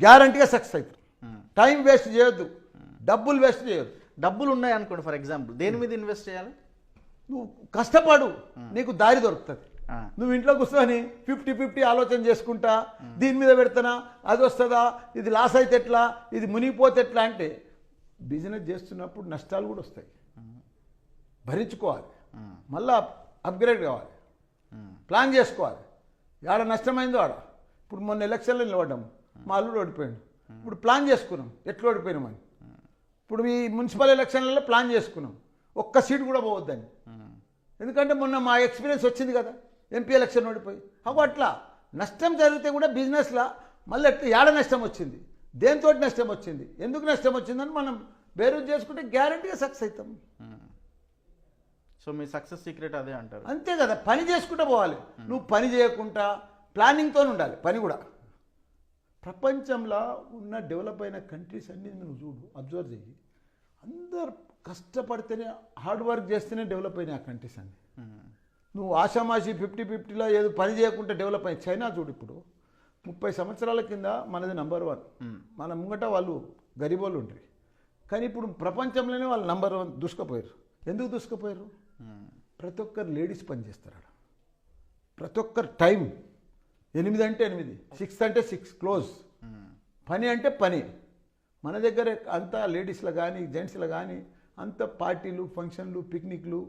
గ్యారంటీగా సక్సెస్ అవుతారు. Time waste చేయొద్దు, డబ్బులు వేస్ట్ చేయొద్దు. డబ్బులు ఉన్నాయి అనుకోండి, ఫర్ ఎగ్జాంపుల్ దేని మీద ఇన్వెస్ట్ చేయాలి? నువ్వు కష్టపడు, నీకు దారి దొరుకుతుంది. నువ్వు ఇంట్లో కూర్చొని 50-50 ఆలోచన చేసుకుంటా, దీని మీద పెడతానా, అది వస్తుందా, ఇది లాస్ అయితే ఎట్లా, ఇది మునిగిపోతే ఎట్లా అంటే బిజినెస్ చేస్తున్నప్పుడు నష్టాలు కూడా వస్తాయి, భరించుకోవాలి, మళ్ళా అప్గ్రేడ్ కావాలి, ప్లాన్ చేసుకోవాలి. ఆడ నష్టమైందో ఆడ. ఇప్పుడు మొన్న ఎలక్షన్లో నిలబడ్డాము, మా అల్లుడు ఓడిపోయాడు. ఇప్పుడు ప్లాన్ చేసుకున్నాం ఎట్లా ఓడిపోయినామని. ఇప్పుడు ఈ మున్సిపల్ ఎలక్షన్లలో ప్లాన్ చేసుకున్నాం, ఒక్క సీటు కూడా పోవద్దని. ఎందుకంటే మొన్న మా ఎక్స్పీరియన్స్ వచ్చింది కదా, ఎంపీ ఎలక్షన్ ఓడిపోయి. అట్లా నష్టం జరిగితే కూడా బిజినెస్లో మళ్ళీ ఎట్లా ఏడ నష్టం వచ్చింది, దేంతో నష్టం వచ్చింది, ఎందుకు నష్టం వచ్చిందని మనం బేరు చేసుకుంటే గ్యారంటీగా సక్సెస్ అవుతాం. సో మీ సక్సెస్ సీక్రెట్ అదే అంటారు. అంతే కదా, పని చేసుకుంటూ పోవాలి. నువ్వు పని చేయకుండా ప్లానింగ్తో ఉండాలి. పని కూడా ప్రపంచంలో ఉన్న డెవలప్ అయిన కంట్రీస్ అన్నీ నువ్వు చూడు, అబ్జర్వ్ చేయి. అందరు కష్టపడితేనే, హార్డ్ వర్క్ చేస్తేనే డెవలప్ అయినాయి ఆ కంట్రీస్ అన్నీ. నువ్వు ఆషామాషి 50-50లో ఏదో పని చేయకుండా డెవలప్ అయ్యి. చైనా చూడు, ఇప్పుడు 30 సంవత్సరాల కింద మనది నంబర్ 1, మన ముంగట వాళ్ళు గరీబోళ్ళు ఉంటారు. కానీ ఇప్పుడు ప్రపంచంలోనే వాళ్ళు నంబర్ 1 దూసుకుపోయారు. ఎందుకు దూసుకుపోయారు? ప్రతి ఒక్కరు లేడీస్ పని చేస్తారు. ప్రతి ఒక్కరు టైం 8 అంటే 8, 6 అంటే 6 క్లోజ్. పని అంటే పని. మన దగ్గర అంతా లేడీస్లో కానీ జెంట్స్లో కానీ అంత పార్టీలు, ఫంక్షన్లు, పిక్నిక్లు,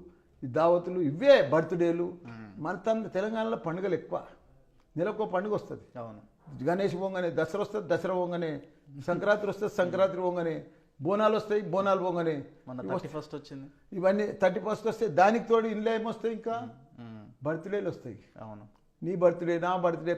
దావతులు, ఇవే బర్త్డేలు. మన తెలంగాణలో పండుగలు ఎక్కువ. నెలకో పండుగ వస్తుంది. అవును, గణేష్ పోగానే దసరా వస్తుంది, దసరా పోగానే సంక్రాంతి వస్తుంది, సంక్రాంతి పోగానే బోనాలు వస్తాయి, బోనాలు పోగానే మన 31st వచ్చింది. ఇవన్నీ 31st వస్తాయి. దానికి తోడు ఇంట్లో ఏమొస్తాయి, ఇంకా బర్త్డేలు వస్తాయి. అవును, నీ బర్త్డే, నా బర్త్డే,